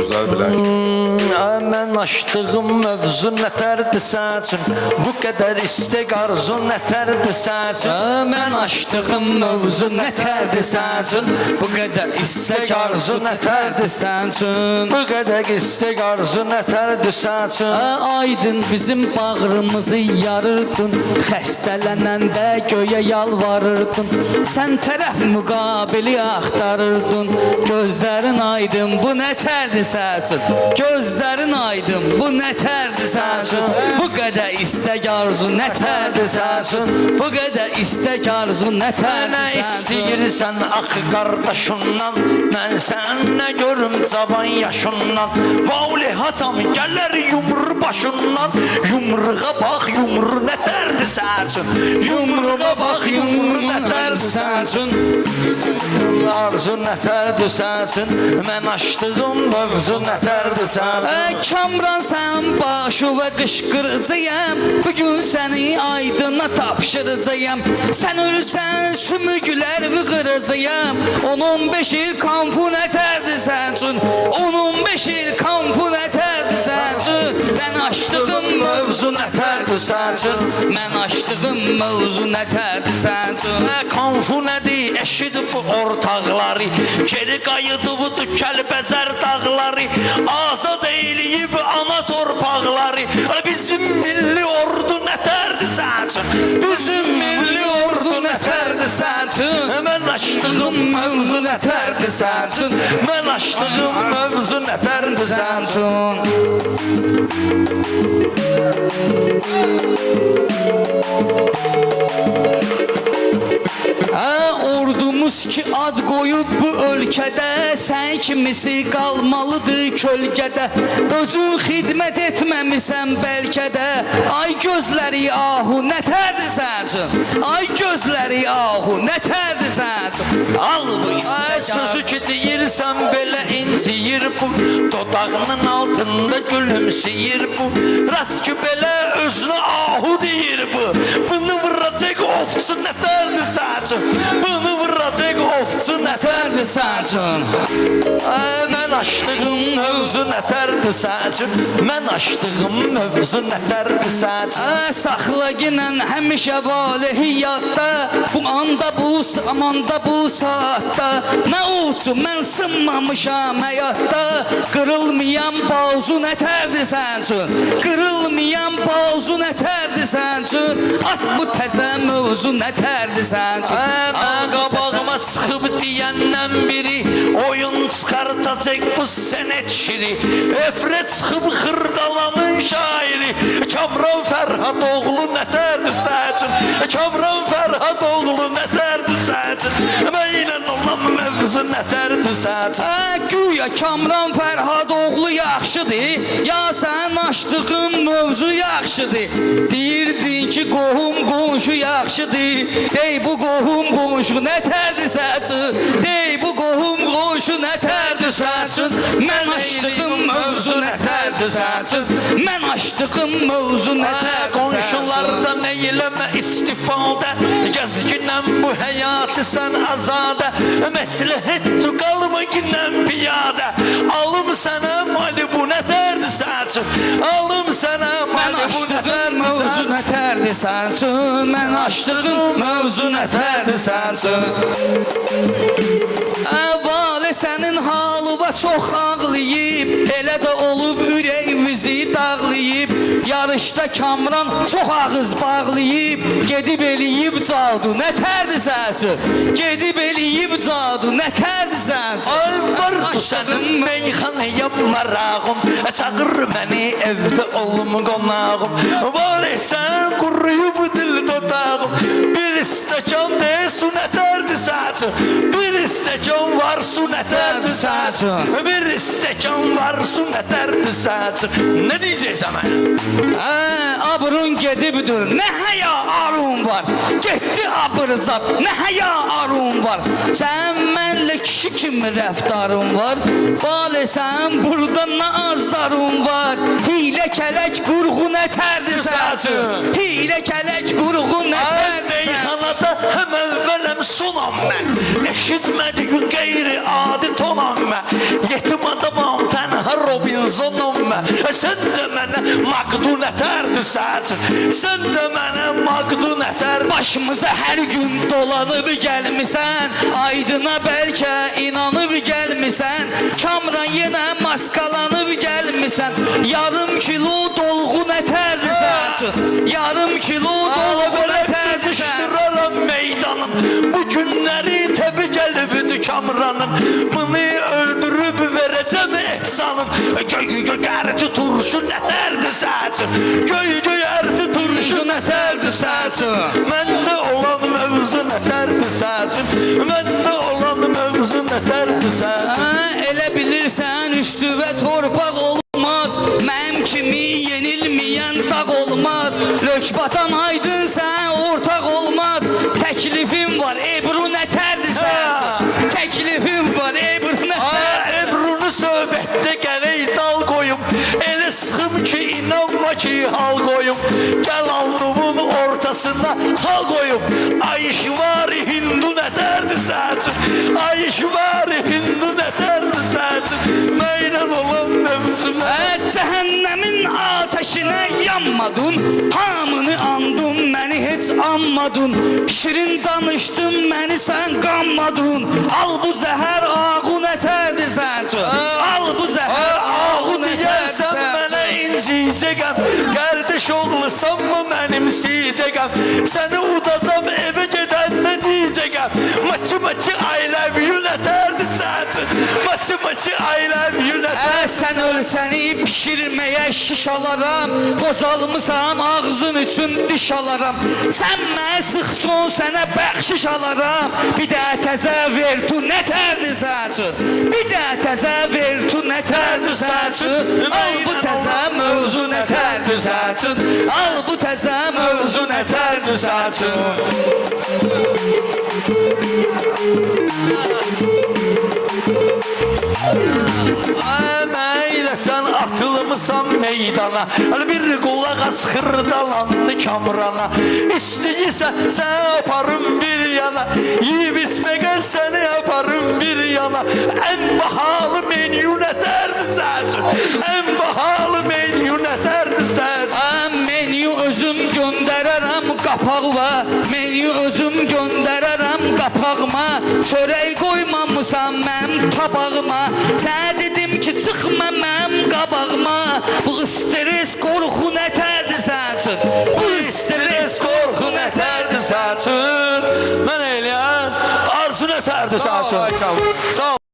sözləri bilək. Mən açdığım mövzu nətərdir sən üçün, bu qədər istək arzu nətərdir sən üçün. Mən açdığım mövzu nətərdir sən üçün, bu qədər istək arzu nətərdir sən üçün. Bu qədər istək arzu nətərdir sən üçün. Aydın bizim bağrımızı yarırdın, xəstələnəndə göyə yalvarırdın. Sən tərəf müqabili axtarırdın, gözlərin aydın bu nətərdir sən üçün. Gözlərin aydın bu nətərdir sən üçün. Bu qədər istək arzu nətərdir sən üçün. Bu qədər istək arzu nətərdir sən üçün. Nə istəyirsən axı qardaşından, mən səninlə görüm cavan yaşından. Vauliha atam gələr yumru başından, yumruğa bax yumru nətərdir sən üçün. Yumruğa bax yumru nətərdir sən üçün. Arzu nətərdir sən üçün, mən açdığım mövzu nətərdir sən üçün. Kamran sən başı və qışqıracağım, bugün səni aydına tapşıracağım. Sən ölürsən sümüklər vıqıracağım, 10-15 il kampu nətərdir sən üçün. 10-15 il kampu nətərdir sən üçün. Mən açdığım mövzu nətərdir sən üçün. Mən açdığım mövzu nətərdir sən üçün. Kampu nədir, eşid bu ortaqları, geri qayıdı bu Kəlbəzər dağları, azad eyliyib ana torpaqları. Bizim milli ordu nətərdir sən üçün. Bizim milli ordu nətərdir sən üçün. Mən açdığım mövzu nətərdir sən üçün. Mən açdığım mövzu nətərdir sən üçün. Ordumuz ki ad qoyub bu ölkədə, sən kimisi qalmalıdır kölgədə. Özün xidmət etməmisən bəlkə də, ay gözləri ahu nətərdir sən üçün. Ay gözləri ahu nətərdir sən üçün. Al bu istək sözü ki deyirsən belə inciyir bu, dodağının altında gülümseyir bu. Rast ki belə özünə ahu deyir bu, bunu vuracaq ofçu nətərdir sən üçün. Bunu vuracaq ofçu nətərdir sən üçün. Mən açdığım mövzu nətərdir sən üçün. Mən açdığım mövzu nətərdir sən üçün. Saxla ginən həmişə valihi yadda, bu anda bu amanda bu saatda. Nə olsun mən sınmamışam həyatda, qırılmayan bazu nətərdir sən üçün. Qırılmayan bazu nətərdir sən üçün. At bu təzə mövzu nətərdir sən üçün. Mən qabağıma çıxıb deyəndən biri, oyun çıxartacaq bu sənət şiri. Efrə çıxıb xırdalanın şairi, Kamran Fərhadoğlu nətərdir sən üçün. Kamran Fərhadoğlu nətərdir sən üçün. Mənlə olan mövzu nətərdir sən üçün. Güya Kamran Fərhadoğlu yaxşıdır, ya sən açdığın mövzu yaxşıdır. Deyirdin ki qohum qonşu yaxşıdır, dey bu qohum qonşu nətərdir sən üçün. Dey bu qohum qonşu nətərdir sən üçün. Mən açdığım mövzu nətərdir sən üçün. Mən açdığım mövzu nətərdir sən üçün. Qonşulardan eyləmə istifadə, gəzginən bu həyatı sən azadə. Məsləhətdir qalma ginən piyadə, alım sənə Malibu nətərdir sən üçün. Alım sənə Malibu nətərdir sən üçün. Mən açdığım mövzu nətərdir sən üçün. Əvvələ sənin halıva çox ağlayıb, elə də olub ürəyimizi dağlayıb. Yarışda Kamran çox ağız bağlayıb, gedib eləyib cadu nətərdir sən üçün. Gedib eləyib cadu nətərdir sən üçün. Ay var sənin meyxanəyə marağım, çağır məni evdə olum qonağım. Var sən quruyub dil dodağım, bir stəkan de su nətərdir sən üçün. Bir stəkan var su nətərdir sən üçün. Bir stəkan var su nətərdir sən üçün. Nə deyəcəksən mənə? Abrun gedibdir, nə həya arun var. Getdi abırzab, nə həya arun var. Sən mənlə kişi kimi rəftarın var. Balə sən burada nə azarun var. Hilə kələk qurğu nətərdir sən üçün. Hilə kələk qurğu nətərdir sən üçün. Həm əvvələm sonam mən, eşitmədik qeyri adi tonam mən. Yetim adamam, tənha Robinsonum mən. Sən də mənə maqdun ətərdir səçin. Sən də mənə maqdun ətər. Başımıza hər gün dolanıb gəlmisən, Aydına bəlkə inanıb gəlmisən, Kamran yenə maskalanıb gəlmisən, yarım kilo dolğun ətərdir səçin, yarım kilo dolğun ətərdir səçin. Meydanım bu günləri təbi gəlibdi Kamranın, bunu öldürüb verəcəm ehsanım. Göy-göyərti turşu nətərdir səçin, göy-göyərti turşu nətərdir səçin. Məndə olan mövzu nətərdir səçin, məndə olan mövzu nətərdir səçin. Elə bilirsən üstüvə torpaq olmaz, mənim kimi yenilməyən dağ olmaz, Lökbatan Aydın sən ortaq olmaz, təklifim var Ebru nətərdir səçin, təklifim var Ebru nətərdir. Ebrunu söhbətdə gərək dal qoyum, elə sıxım ki inanma ki hal qoyum, gəl alnımın ortasında hal qoyum. Ayşvari hindu nətərdir səçin, Ayşvari hindu nətərdir səçin, məynən olan mövzu nətərdir. Cəhənnəmin ateşinə yanmadın, hamını andın, məni heç anmadın, şirin danışdın, məni sən qanmadın, al bu zəhər ağı nətərdir səçin, al bu zəhər ağı nətərdir səçin. İnciyəcəm, qardaş oğlusan mı mənim siyəcəm, səni udacam evə gedən nə deyəcəm, maçı I love you nətərdir səçin, maçı I love you nətərdir. Sən ölsəni pişirməyə şiş alaram, qocalmısan ağzın üçün diş alaram, sən mənə sıxson sənə bəxşiş alaram, bir də təzə ver tu nətərdir səçin, bir də təzə ver tu nətərdir səçin, al bu təzə mövzu nətərdir səçin, al bu təzə mövzu nətərdir səçin. Sən atılmısan meydana, bir qulaq az xırdalandı Kamrana, İstəyirsən sən aparım bir yana, yiyib içməyə səni aparım bir yana. Ən bahalı menyu nətərdir səçin, ən bahalı menyu nətərdir səçin. Menyu özüm göndərərəm qapağıma, menyu özüm göndərərəm qapağıma, çörək qoymamısan mənim tabağıma, sənə dedim ki çıxma mənim qabağıma, bu stres qorxu nətərdir səçin, bu stres qorxu nətərdir səçin. Mən eləyən arzu nətərdir səçin. Sağ ol.